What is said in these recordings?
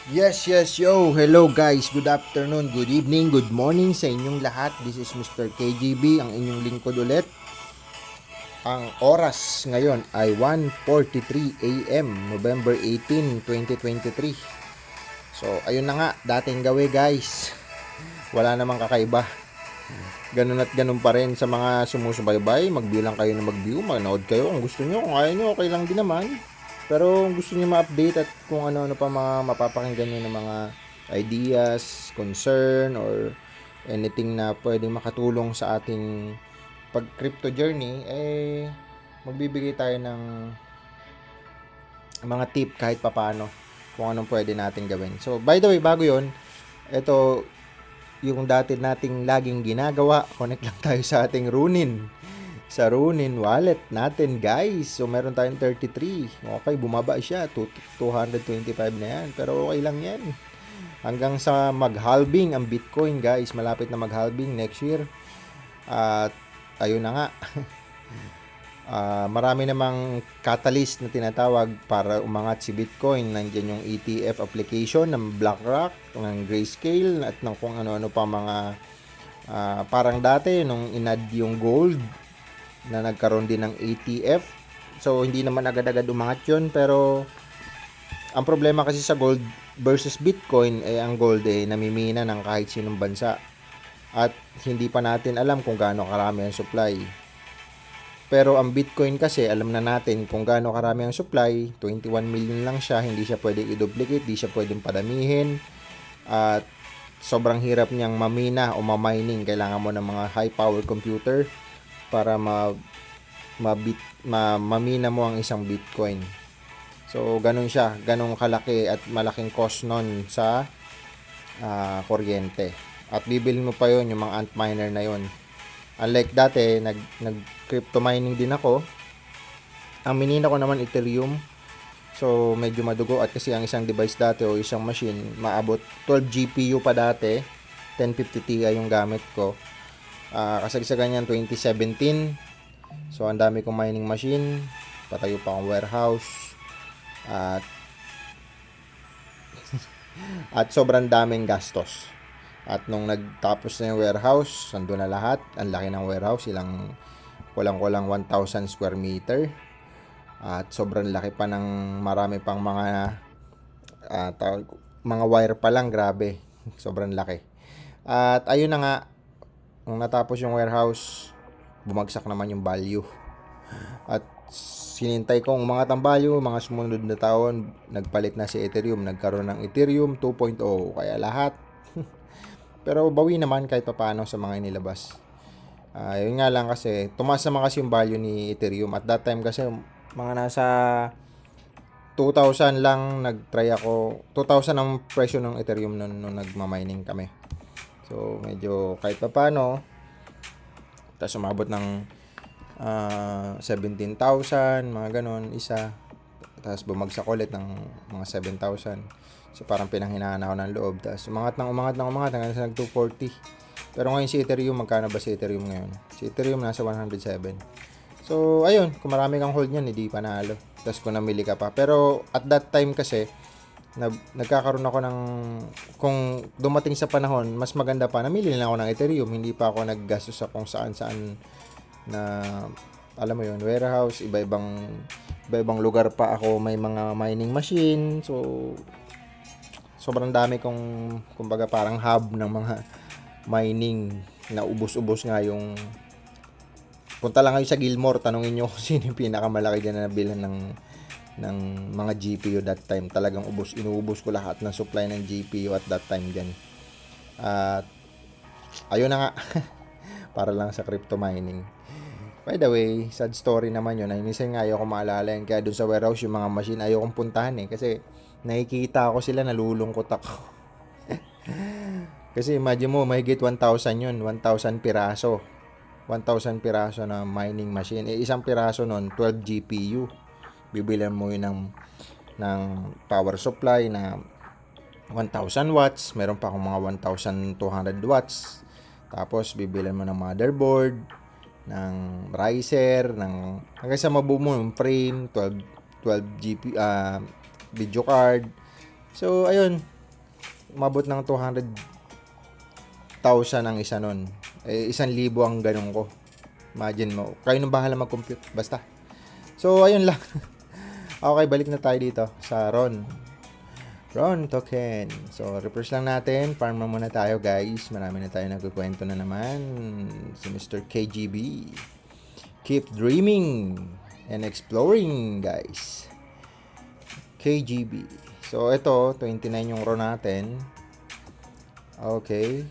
Yes, yes, yo! Hello guys, good afternoon, good evening, good morning sa inyong lahat. This is Mr. KGB, ang inyong lingkod ulit. Ang oras ngayon ay 1:43 AM, November 18, 2023. So, ayun na nga, dating gawi guys. Wala namang kakaiba. Ganun at ganun pa rin sa mga sumusubaybay. Mag-view lang kayo na mag-view, manood kayo kung gusto nyo. Kung ayaw nyo, okay lang din naman. Pero kung gusto nyo ma-update at kung ano-ano pa mga mapapakinggan nyo ng mga ideas, concern, or anything na pwedeng makatulong sa ating pag-crypto journey, magbibigay tayo ng mga tip kahit papano kung anong pwede natin gawin. So, by the way, bago yon, ito, yung dati nating laging ginagawa, connect lang tayo sa ating Runin. Sa Runin wallet natin, guys. So, meron tayong 33. Okay, bumaba siya. 225 na yan. Pero okay lang yan. Hanggang sa mag-halving ang Bitcoin, guys. Malapit na mag-halving next year. At, ayun na nga. Marami namang catalyst na tinatawag para umangat si Bitcoin. Nandiyan yung ETF application ng BlackRock, ng Grayscale, at ng kung ano-ano pa mga parang dati nung inad yung gold na nagkaroon din ng ETF. So, hindi naman agad-agad umangat yun. Pero, ang problema kasi sa gold versus Bitcoin, ang gold namimina ng kahit sinong bansa. At hindi pa natin alam kung gaano karami ang supply. Pero ang Bitcoin kasi, alam na natin kung gaano karami ang supply, 21 million lang siya, hindi siya pwedeng i-duplicate, hindi siya pwedeng padamihin, at sobrang hirap niyang mamina o ma-mining. Kailangan mo ng mga high power computer para mamina mo ang isang Bitcoin. So, ganun siya, ganun kalaki at malaking cost nun sa kuryente. At bibili mo pa yon yung mga Antminer na yon. Unlike dati, nag-crypto mining din ako. Ang minina ko naman Ethereum. So, medyo madugo. At kasi ang isang device dati o isang machine, maabot 12 GPU pa dati. 1050 Ti yung gamit ko. Kasagsagan yan 2017. So, ang dami kong mining machine. Patayo pa akong warehouse. At sobrang daming gastos. At nung nagtapos na yung warehouse, nandun na lahat. Ang laki ng warehouse, kulang-kulang 1,000 square meter. At sobrang laki pa ng marami pang mga wire pa lang, grabe. Sobrang laki. At ayun na nga, nung natapos yung warehouse, bumagsak naman yung value. At sinintay kong umangat ang value, mga sumunod na taon, nagpalit na si Ethereum. Nagkaroon ng Ethereum 2.0, kaya lahat. Pero bawi naman kahit paano sa mga inilabas. Yun nga lang kasi, tumaas naman kasi yung value ni Ethereum. At that time kasi, mga nasa 2,000 lang nag-try ako. 2,000 ang presyo ng Ethereum nung nagmamining kami. So, medyo kahit paano. Tapos umabot ng 17,000, mga ganon, isa. Tapos bumagsak ulit ng mga 7,000. So, parang pinanghinaan ako ng loob. Tapos, umangat hanggang sa nag-240. Pero ngayon si Ethereum, magkano ba si Ethereum ngayon? Si Ethereum nasa 107. So, ayun, kung marami kang hold niyan, hindi panalo. Tapos, kung namili ka pa. Pero, at that time kasi, nagkakaroon ako ng, kung dumating sa panahon, mas maganda pa, namili na ako ng Ethereum. Hindi pa ako naggastos sa kung saan-saan na, alam mo yun, warehouse, iba-ibang lugar pa ako, may mga mining machine. So, sobrang dami kong, kumbaga parang hub ng mga mining na ubos-ubos nga yung, punta lang kayo sa Gilmore, tanungin nyo kung sino yung pinakamalaki dyan na nabilan ng mga GPU that time. Talagang inuubos ko lahat ng supply ng GPU at that time dyan. At ayun na nga, para lang sa crypto mining. By the way, sad story naman yun. Minsan nga ayaw ko maalala yun. Kaya dun sa warehouse, yung mga machine, ayaw kong puntahan kasi nakikita ako sila, nalulungkot ako. Kasi imagine mo, mahigit 1,000 yun. 1,000 piraso. 1,000 piraso na mining machine. Isang piraso nun, 12 GPU. Bibilan mo yun ng power supply na 1,000 watts. Meron pa akong mga 1,200 watts. Tapos, bibilan mo ng motherboard, ng riser, hanggang sa mabuo mo yung frame, 12 GP, video card. So, ayun, umabot ng 200,000 ang isa nun. 1,000 ang ganun ko. Imagine mo. Kayo nang bahala mag-compute. Basta. So, ayun lang. Okay, balik na tayo dito sa Ron token. So, refresh lang natin. Farm muna tayo, guys. Marami na tayo nagkukwento na naman. Si Mr. KGB. Keep dreaming and exploring, guys. KGB. So, ito, 29 yung Ron natin. Okay.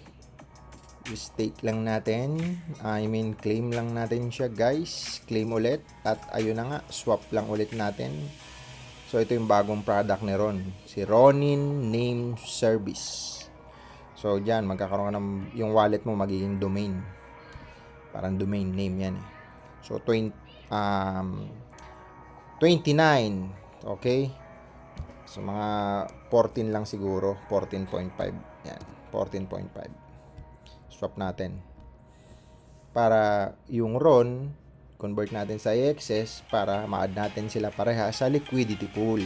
Stake lang natin. Claim lang natin siya, guys. Claim ulit. At ayun na nga, swap lang ulit natin. So, ito yung bagong product ni Ron. Si Ronin Name Service. So, dyan, magkakaroon ka ng, yung wallet mo magiging domain. Parang domain name yan eh. So, 29. Okay? So, mga 14 lang siguro. 14.5. Yan. 14.5. Swap natin. Para yung Ron, convert natin sa AXS para ma-add natin sila pareha sa liquidity pool.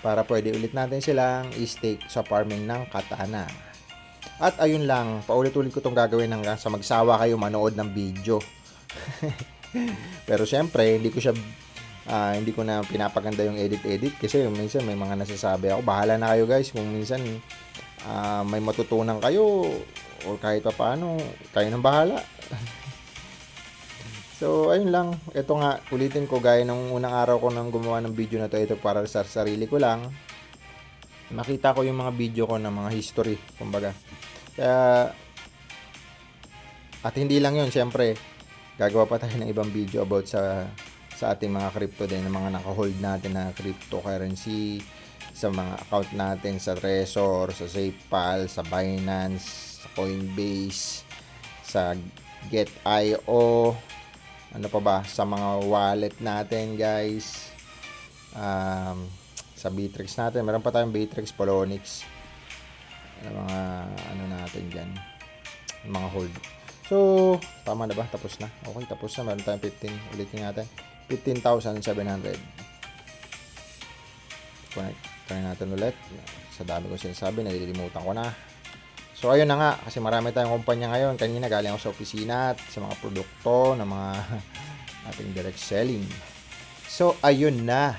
Para pwede ulit natin silang i-stake sa farming ng Katana. At ayun lang, paulit-ulit ko itong gagawin hanggang sa magsawa kayo manood ng video. Pero syempre, hindi ko na pinapaganda yung edit kasi minsan may mga nasasabi ako. Bahala na kayo guys kung minsan may matutunan kayo o kahit pa paano, kayo nang bahala. So, ayun lang. Ito nga, ulitin ko gaya ng unang araw ko nang gumawa ng video na to. Ito para sa sarili ko lang. Makita ko yung mga video ko ng mga history, kumbaga. Kaya, at hindi lang yun, syempre, gagawa pa tayo ng ibang video about sa ating mga crypto din, ng mga naka-hold natin na cryptocurrency, sa mga account natin sa Trezor, sa SafePal, sa Binance, sa Coinbase, sa Get.io, ano pa ba, sa mga wallet natin guys, sa Bittrex natin, meron pa tayong Bittrex, Polonix, mga ano natin dyan, mga hold. So, tama na ba? Tapos na. Okay, tapos na. Meron tayong 15. Ulitin natin. 15,700. Connect. Try natin ulit. Sa dami ko sinasabi, nalilimutan ko na. So, ayun na nga. Kasi marami tayong kumpanya ngayon. Kanina galing ako sa opisina at sa mga produkto ng mga ating direct selling. So, ayun na.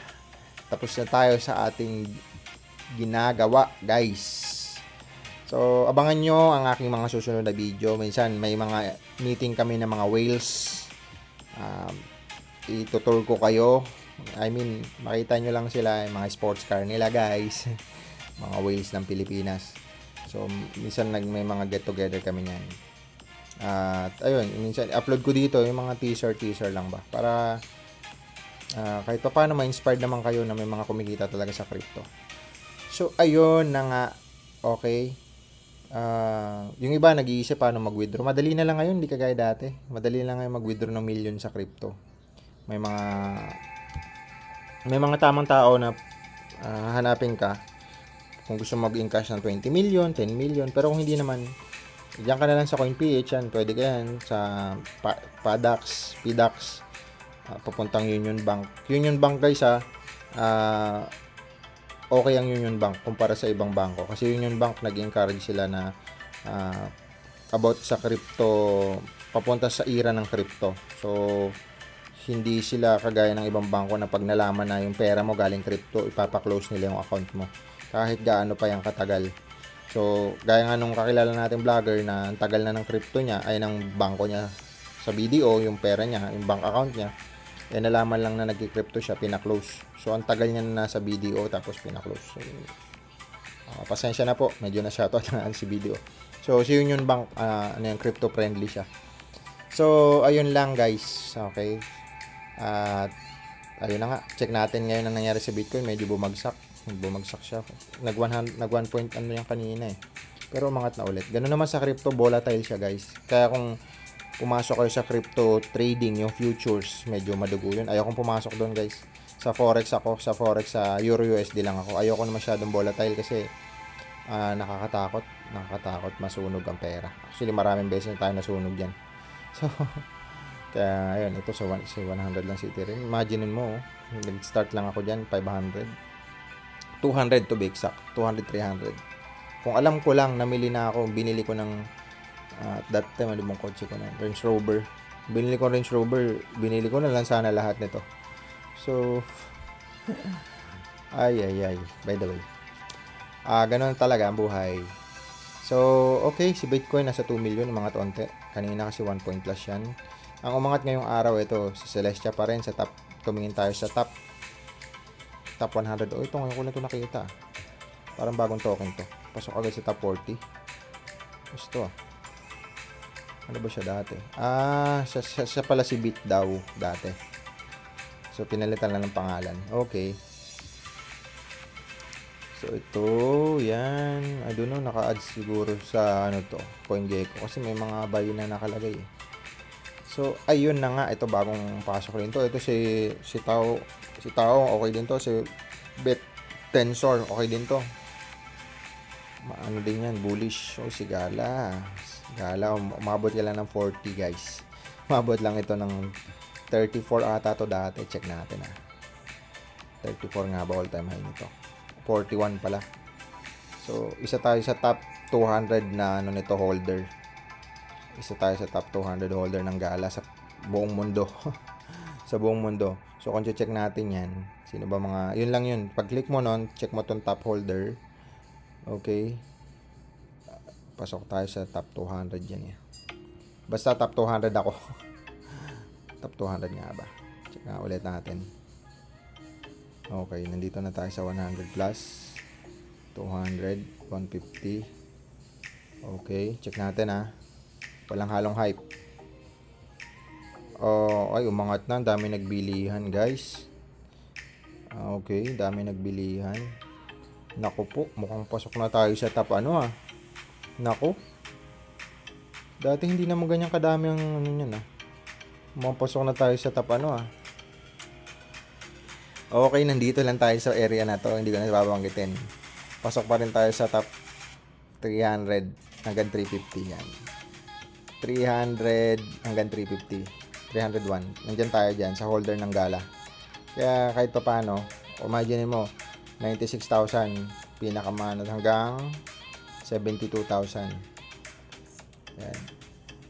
Tapos na tayo sa ating ginagawa, guys. So, abangan nyo ang aking mga susunod na video. Minsan, may mga meeting kami ng mga whales. Itutur ko kayo. Makita nyo lang sila, yung mga sports car nila, guys. Mga whales ng Pilipinas. So, minsan may mga get-together kami niyan. At, ayun, minsan, upload ko dito yung mga teaser lang ba. Para, kahit pa paano ma-inspired naman kayo na may mga kumikita talaga sa crypto. So, ayun na nga. Okay. Yung iba nag-iisip paano mag-withdraw. Madali na lang ngayon, hindi kagaya dati. Madali lang ngayon mag-withdraw ng million sa crypto. May mga tamang tao na hanapin ka kung gusto mag-encash ng 20 million, 10 million. Pero kung hindi naman, diyan ka na lang sa CoinPH yan. Pwede ka yan sa PDAX, papuntang Union Bank. Union Bank guys okay ang Union Bank kumpara sa ibang bangko. Kasi Union Bank nag-encourage sila na about sa crypto, papunta sa era ng crypto. So, hindi sila kagaya ng ibang bangko na pag nalaman na yung pera mo galing crypto, ipapa-close nila yung account mo. Kahit gaano pa yung katagal. So, gaya nga nung kakilala natin vlogger na ang tagal na ng crypto niya, ay ng bangko niya sa BDO, yung pera niya, yung bank account niya, nalaman lang na nag-crypto siya, pina-close. So, ang tagal niya na nasa BDO, tapos pina-close. So, pasensya na po, medyo na shoutout na si BDO. So, si Union Bank, crypto friendly siya. So, ayun lang guys. Okay. At, ayun na nga. Check natin ngayon ang nangyari sa Bitcoin. Medyo bumagsak siya. Nag 1 point yan kanina eh. Pero umangat na ulit. Ganun naman sa crypto, volatile siya guys. Kaya kung pumasok kayo sa crypto trading, yung futures, medyo madugo yun. Ayaw kong pumasok doon guys. Sa Forex sa Euro USD lang ako. Ayaw ko na masyadong volatile kasi nakakatakot masunog ang pera. Actually, maraming beses na tayo nasunog dyan. So, kaya ayun, ito sa 100 lang si Ethereum. Imaginein mo, nag-start lang ako dyan, 500. 200 to be exact. 200, 300. Kung alam ko lang, namili na ako, binili ko ng, at that time, ano bang kotse ko na? Range Rover. Binili ko Range Rover, binili ko na lang sana lahat nito. So, ay. By the way. Ganun talaga ang buhay. So, okay, si Bitcoin nasa 2 million, mga onte. Kanina kasi 1 point plus yan. Ang umangat ngayong araw, ito, si Celestia pa rin sa top. Tumingin tayo sa top 100. Ito ngayon ko na ito nakita. Parang bagong token to. Pasok agad sa top 40. Gusto Ano ba siya dati? Siya pala si Bit daw dati. So, pinalitan lang ng pangalan. Okay. So, ito, yan. I don't know, naka-add siguro sa, CoinGecko. Kasi may mga buy na nakalagay. So, ayun na nga. Ito, bagong pasok rin to. Ito, si Tao, okay din to. Si Bet Tensor, okay din to. Ano din yan, bullish. So, si Gala, umabot ka lang ng 40, guys. Umabot lang ito ng 34 ata to dati. Check natin, 34 nga ba all-time high nito? 41 pala. So, isa tayo sa top 200 na nito holder. Isa tayo sa top 200 holder ng Gala sa buong mundo. Sa buong mundo. So, kung check natin yan, sino ba mga, yun lang yun. Pag-click mo nun, check mo tong top holder. Okay. Pasok tayo sa top 200 yan. Basta top 200 ako. Top 200 nga ba? Check nga ulit natin. Okay, nandito na tayo sa 100 plus. 200, 150. Okay, check natin Walang halong hype. Ay, umangat na. Dami nagbilihan, guys. Okay, dami nagbilihan. Naku po, mukhang pasok na tayo sa top Naku. Dati hindi naman ganyan kadami ang yan Mukhang pasok na tayo sa top Okay, nandito lang tayo sa area na to. Hindi ko na babanggitin. Pasok pa rin tayo sa top 300 hanggang 350 yan. 300 hanggang 350. 301. Nandiyan tayo dyan sa holder ng Gala. Kaya kahit pa paano, imagine mo, 96,000 pinakamanot hanggang 72,000. Yan.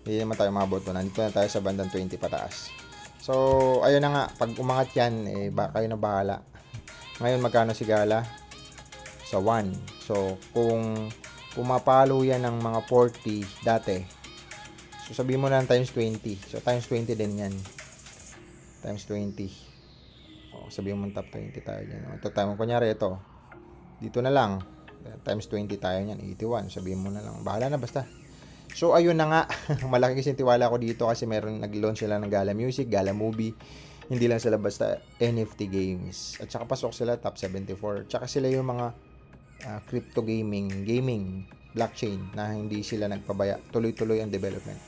Hindi naman tayo mabot doon. Nandito na tayo sa bandang 20 pataas. So, ayun na nga. Pag umangat yan, kayo na bahala. Ngayon, magkano si Gala? Sa 1. So, kung pumapalo yan ng mga 40 dati, so sabihin mo na times 20. So, times 20 din yan. Times 20. Sabihin mo top 20 tayo dyan. Ito tayo. Kunyari, ito. Dito na lang. Times 20 tayo yan. 81. Sabihin mo na lang. Bahala na basta. So, ayun na nga. Malaki kasi tiwala ko dito kasi meron nag-launch sila ng Gala Music, Gala Movie. Hindi lang sila basta NFT games. At saka pasok sila top 74. Tsaka sila yung mga crypto gaming, blockchain na hindi sila nagpabaya. Tuloy-tuloy ang development.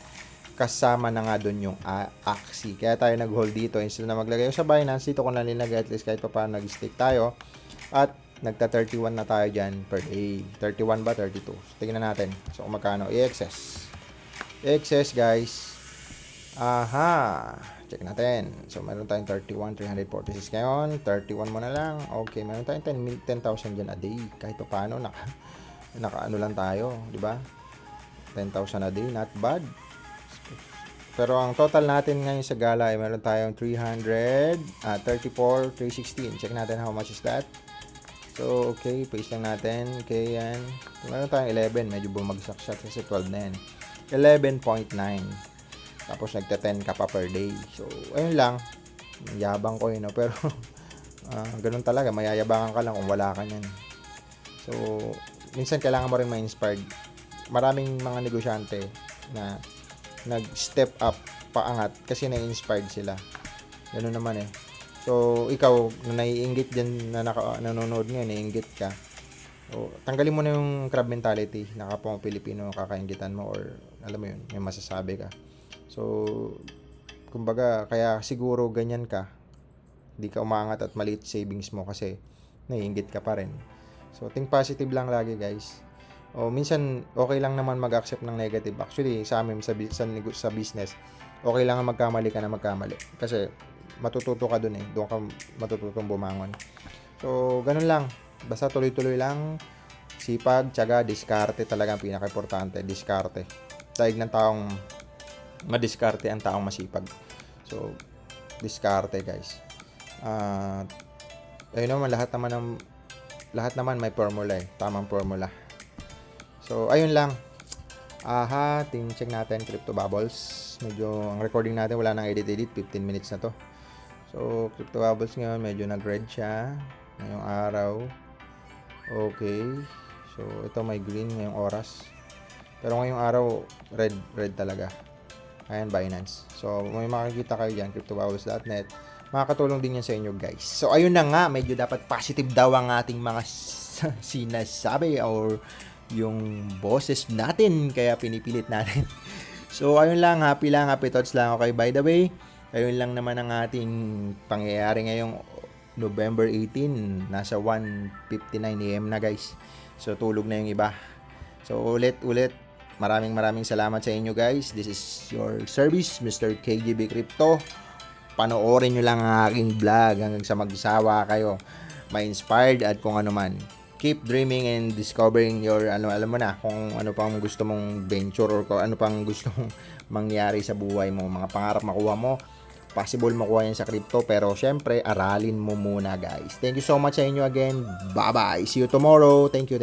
Kasama na nga doon yung Axie. Kaya tayo nag-hold dito. Instead na maglagay sa Binance, dito ko na linagay at least kahit pa paano nag-stick tayo. At nagta 31 na tayo dyan per day. 31 ba? 32. So, tingnan natin. So, kung magkano. EXS, guys. Aha. Check natin. So, meron tayong 31, 346 ngayon. 31 mo na lang. Okay, meron tayong 10,000 dyan a day. Kahit pa paano, naka lang tayo. Diba? 10,000 a day. Not bad. Pero ang total natin ngayon sa Gala ay meron tayong 34, 316. Check natin how much is that. So, okay, paste lang natin. Okay, yan. Meron tayong 11. Medyo bumagsak siya kasi 12 na yan. 11.9. Tapos nagta-10 ka pa per day. So, ayun lang. Yabang ko yun, pero ganun talaga. Mayayabangan ka lang kung wala ka niyan. So, minsan kailangan mo rin ma-inspired. Maraming mga negosyante na nag-step up, paangat, kasi na-inspired sila. Ganun naman So, ikaw, na naiinggit dyan na nanonood ngayon, naiinggit ka. So, tanggalin mo na yung crab mentality na kapwa Pilipino kakainggitan mo or alam mo yun, may masasabi ka. So, kumbaga, kaya siguro ganyan ka. Hindi ka umangat at maliit savings mo kasi naiinggit ka pa rin. So, think positive lang lagi, guys. Minsan, okay lang naman mag-accept ng negative. Actually, sa amin, sa business, okay lang nga magkamali ka na magkamali. Kasi, matututo ka dun doon ka matututong bumangon. So, ganun lang. Basta tuloy-tuloy lang. Sipag, tiyaga, diskarte talaga ang pinaka-importante. Diskarte. Daig ng taong madiskarte ang taong masipag. So, diskarte guys. Ayun naman, lahat naman may formula eh. Tamang formula. So, ayun lang. Check natin Crypto Bubbles. Medyo, ang recording natin wala nang edit. 15 minutes na to. So, Crypto Bubbles ngayon, medyo nag-red siya. Ngayong araw. Okay. So, ito may green ngayong oras. Pero ngayong araw, red talaga. Ayan, Binance. So, may makikita kayo dyan, cryptobubbles.net. Makakatulong din yan sa inyo, guys. So, ayun na nga. Medyo dapat positive daw ang ating mga sinasabi or yung boses natin. Kaya pinipilit natin. So, ayun lang. Happy thoughts lang. Okay, by the way, ayun lang naman ang ating pangyayari ngayong November 18. Nasa 1:59 AM na, guys. So, tulog na yung iba. So, ulit, maraming salamat sa inyo, guys. This is your service, Mr. KGB Crypto. Panoorin nyo lang ang aking vlog hanggang sa magsawa kayo. Ma-inspired at kung ano man. Keep dreaming and discovering your, alam mo na, kung ano pang gusto mong venture or kung ano pang gusto mong mangyari sa buhay mo. Mga pangarap makuha mo. Possible makuha yan sa crypto, pero syempre, aralin mo muna, guys. Thank you so much sa inyo again. Bye-bye. See you tomorrow. Thank you.